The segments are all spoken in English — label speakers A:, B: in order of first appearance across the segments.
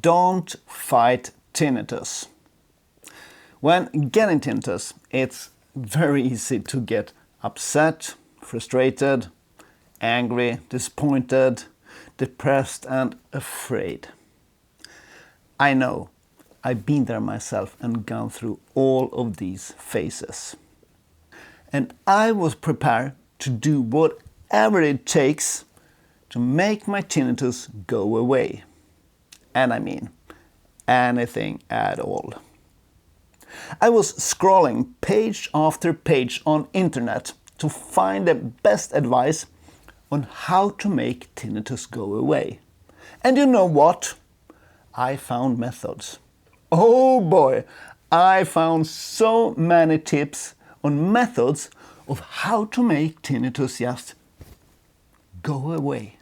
A: Don't fight tinnitus. When getting tinnitus, it's very easy to get upset, frustrated, angry, disappointed, depressed and afraid. I know, I've been there myself and gone through all of these phases. And I was prepared to do whatever it takes to make my tinnitus go away. And I mean anything at all. I was scrolling page after page on internet to find the best advice on how to make tinnitus go away. And you know what? I found methods. Oh boy, I found so many tips on methods of how to make tinnitus just go away.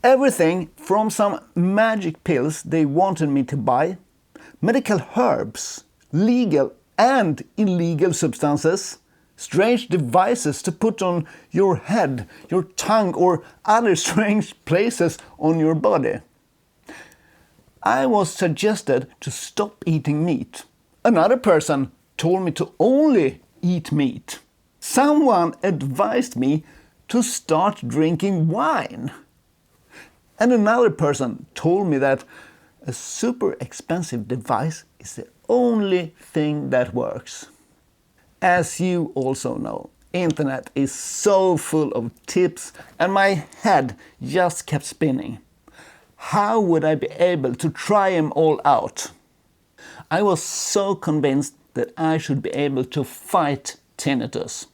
A: Everything from some magic pills they wanted me to buy, medical herbs, legal and illegal substances, strange devices to put on your head, your tongue or other strange places on your body. I was suggested to stop eating meat. Another person told me to only eat meat. Someone advised me to start drinking wine. And another person told me that a super expensive device is the only thing that works. As you also know, internet is so full of tips and my head just kept spinning. How would I be able to try them all out? I was so convinced that I should be able to fight tinnitus,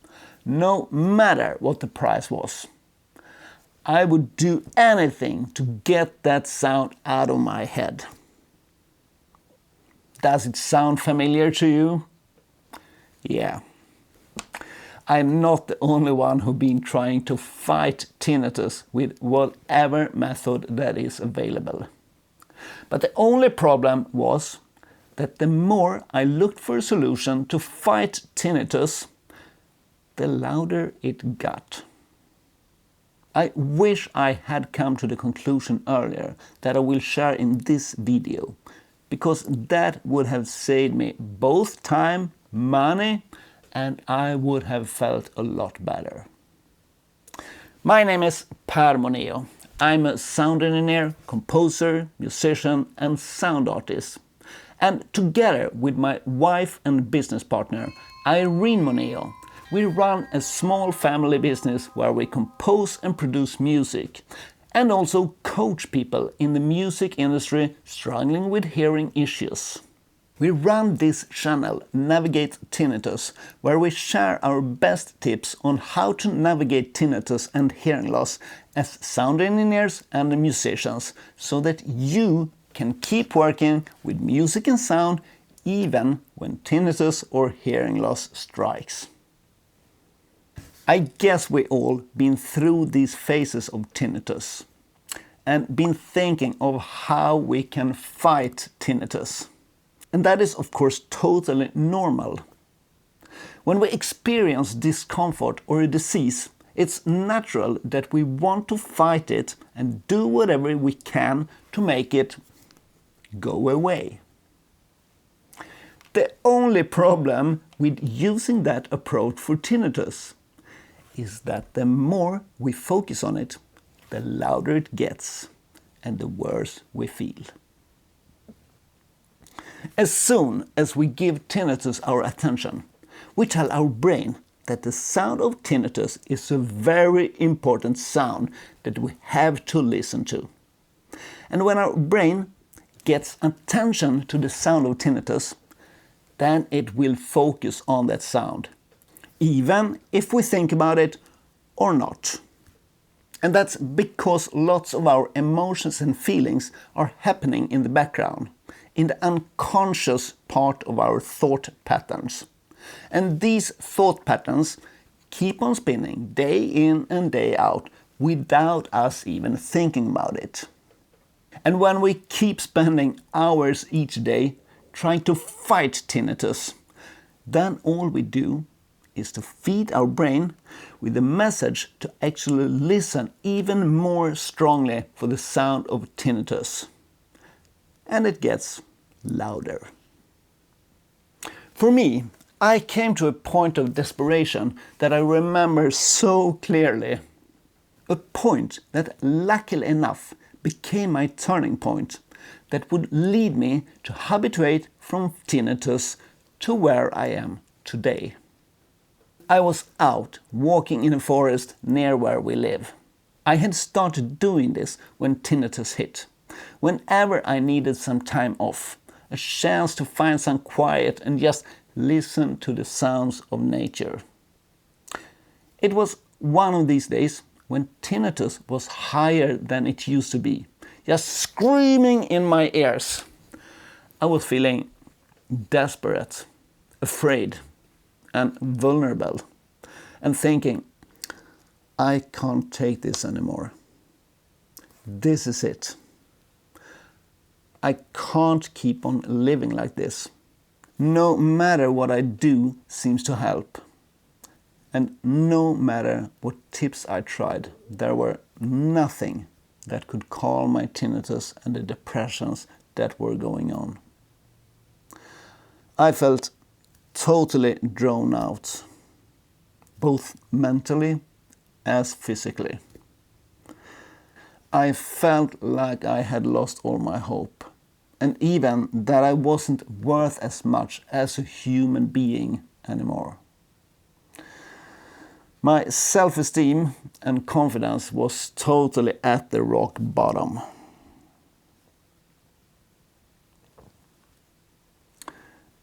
A: no matter what the price was. I would do anything to get that sound out of my head. Does it sound familiar to you? Yeah. I'm not the only one who's been trying to fight tinnitus with whatever method that is available. But the only problem was that the more I looked for a solution to fight tinnitus, the louder it got. I wish I had come to the conclusion earlier that I will share in this video, because that would have saved me both time, money, and I would have felt a lot better. My name is Per Moneo. I'm a sound engineer, composer, musician and sound artist. And together with my wife and business partner, Irene Moneo, we run a small family business where we compose and produce music and also coach people in the music industry struggling with hearing issues. We run this channel, Navigate Tinnitus, where we share our best tips on how to navigate tinnitus and hearing loss as sound engineers and musicians, so that you can keep working with music and sound even when tinnitus or hearing loss strikes. I guess we all been through these phases of tinnitus and been thinking of how we can fight tinnitus. And that is of course totally normal. When we experience discomfort or a disease, it's natural that we want to fight it and do whatever we can to make it go away. The only problem with using that approach for tinnitus is that the more we focus on it, the louder it gets and the worse we feel. As soon as we give tinnitus our attention, we tell our brain that the sound of tinnitus is a very important sound that we have to listen to. And when our brain gets attention to the sound of tinnitus, then it will focus on that sound, even if we think about it or not. And that's because lots of our emotions and feelings are happening in the background, in the unconscious part of our thought patterns. And these thought patterns keep on spinning day in and day out without us even thinking about it. And when we keep spending hours each day trying to fight tinnitus, then all we do is to feed our brain with the message to actually listen even more strongly for the sound of tinnitus. and it gets louder. For me, I came to a point of desperation that I remember so clearly. A point that, luckily enough, became my turning point that would lead me to habituate from tinnitus to where I am today. I was out walking in a forest near where we live. I had started doing this when tinnitus hit. Whenever I needed some time off, a chance to find some quiet and just listen to the sounds of nature. It was one of these days when tinnitus was higher than it used to be, just screaming in my ears. I was feeling desperate, afraid, and vulnerable, and thinking, I can't take this anymore. This is it. I can't keep on living like this. No matter what I do seems to help. And no matter what tips I tried, there were nothing that could calm my tinnitus and the depressions that were going on. I felt totally drawn out, both mentally as physically. I felt like I had lost all my hope, and even that I wasn't worth as much as a human being anymore. My self-esteem and confidence was totally at the rock bottom.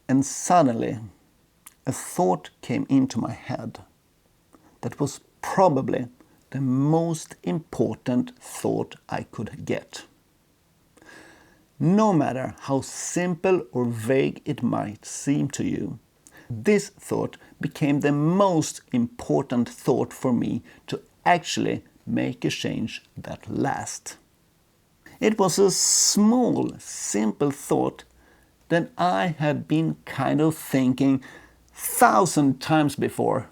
A: And suddenly, a thought came into my head that was probably the most important thought I could get. No matter how simple or vague it might seem to you, this thought became the most important thought for me to actually make a change that lasts. It was a small, simple thought that I had been kind of thinking 1,000 times before.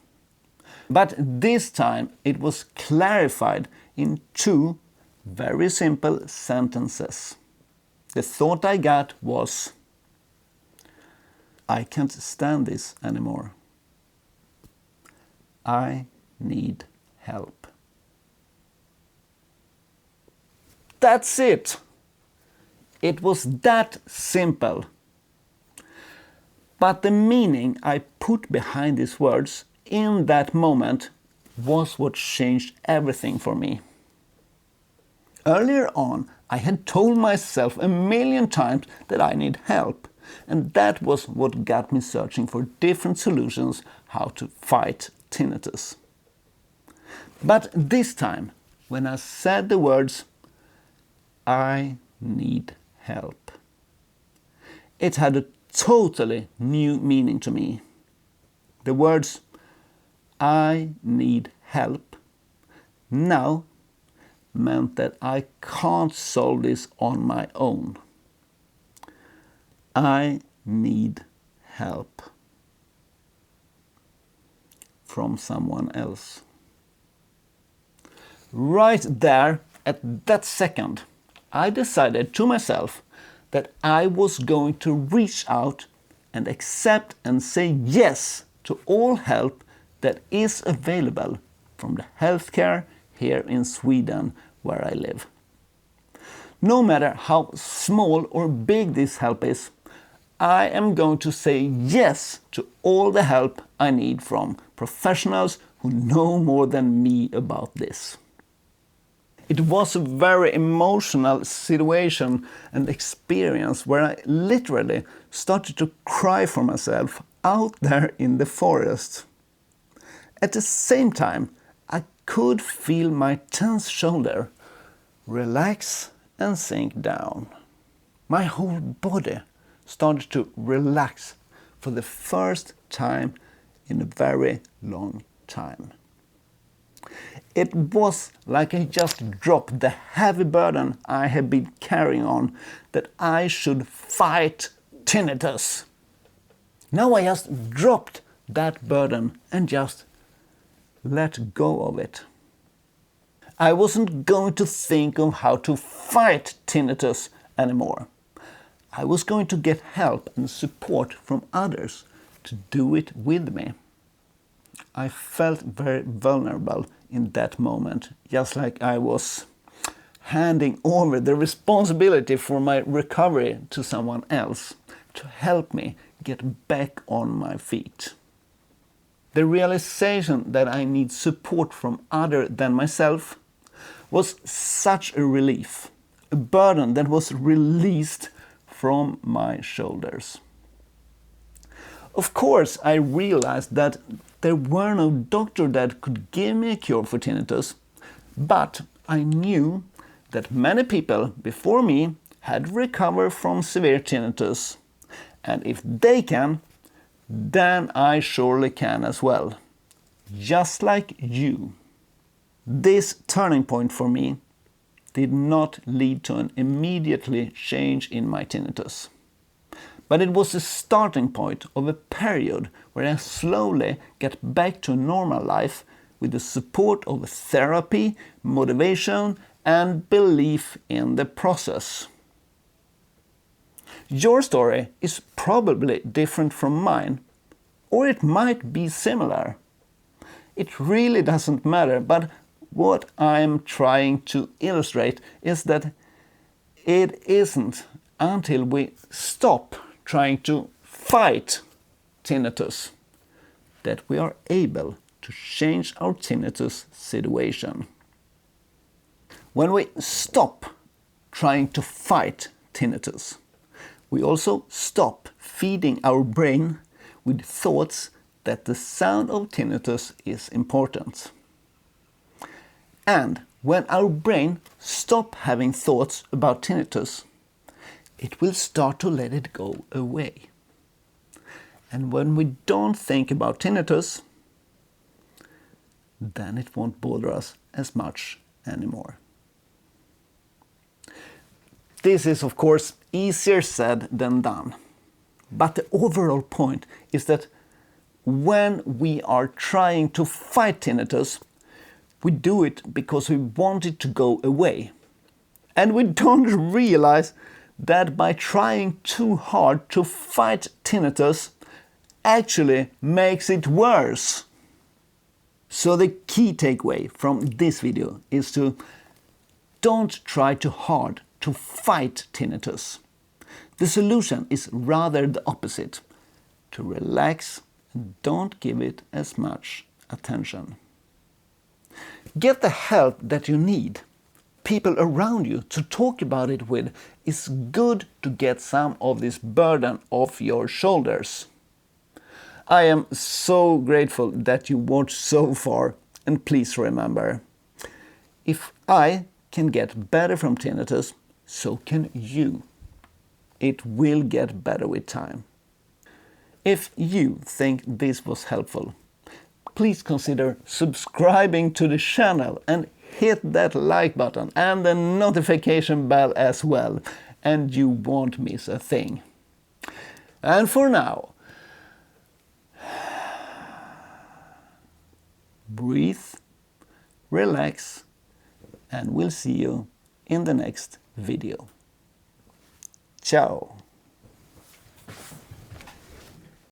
A: But this time it was clarified in 2 very simple sentences. The thought I got was, I can't stand this anymore. I need help. That's it. It was that simple. But the meaning I put behind these words in that moment was what changed everything for me. Earlier on, I had told myself 1,000,000 times that I need help, and that was what got me searching for different solutions how to fight tinnitus. But this time, when I said the words, I need help, it had a totally new meaning to me. The words, I need help, now meant that I can't solve this on my own. I need help from someone else. Right there, at that second, I decided to myself that I was going to reach out and accept and say yes to all help that is available from the healthcare here in Sweden where I live. No matter how small or big this help is, I am going to say yes to all the help I need from professionals who know more than me about this. It was a very emotional situation and experience where I literally started to cry for myself out there in the forest. At the same time, I could feel my tense shoulder relax and sink down. My whole body started to relax for the first time in a very long time. It was like I just dropped the heavy burden I had been carrying on, that I should fight tinnitus. Now I just dropped that burden and just let go of it. I wasn't going to think of how to fight tinnitus anymore. I was going to get help and support from others to do it with me. I felt very vulnerable in that moment, just like I was handing over the responsibility for my recovery to someone else to help me get back on my feet. The realization that I need support from other than myself was such a relief, a burden that was released from my shoulders. Of course, I realized that there were no doctor that could give me a cure for tinnitus, but I knew that many people before me had recovered from severe tinnitus, and if they can, then I surely can as well, just like you. This turning point for me did not lead to an immediately change in my tinnitus. But it was the starting point of a period where I slowly get back to a normal life with the support of therapy, motivation, and belief in the process. Your story is probably different from mine, or it might be similar. It really doesn't matter, but what I'm trying to illustrate is that it isn't until we stop trying to fight tinnitus that we are able to change our tinnitus situation. When we stop trying to fight tinnitus, we also stop feeding our brain with thoughts that the sound of tinnitus is important. And when our brain stops having thoughts about tinnitus, it will start to let it go away. And when we don't think about tinnitus, then it won't bother us as much anymore. This is, of course, easier said than done. But the overall point is that when we are trying to fight tinnitus, we do it because we want it to go away. And we don't realize that by trying too hard to fight tinnitus actually makes it worse. So the key takeaway from this video is to don't try too hard to fight tinnitus. The solution is rather the opposite, to relax and don't give it as much attention. Get the help that you need. People around you to talk about it with. It's good to get some of this burden off your shoulders. I am so grateful that you watched so far, and please remember, if I can get better from tinnitus, so can you. It will get better with time. If you think this was helpful, please consider subscribing to the channel and hit that like button and the notification bell as well, and you won't miss a thing. And for now, breathe, relax, and we'll see you in the next video. Ciao!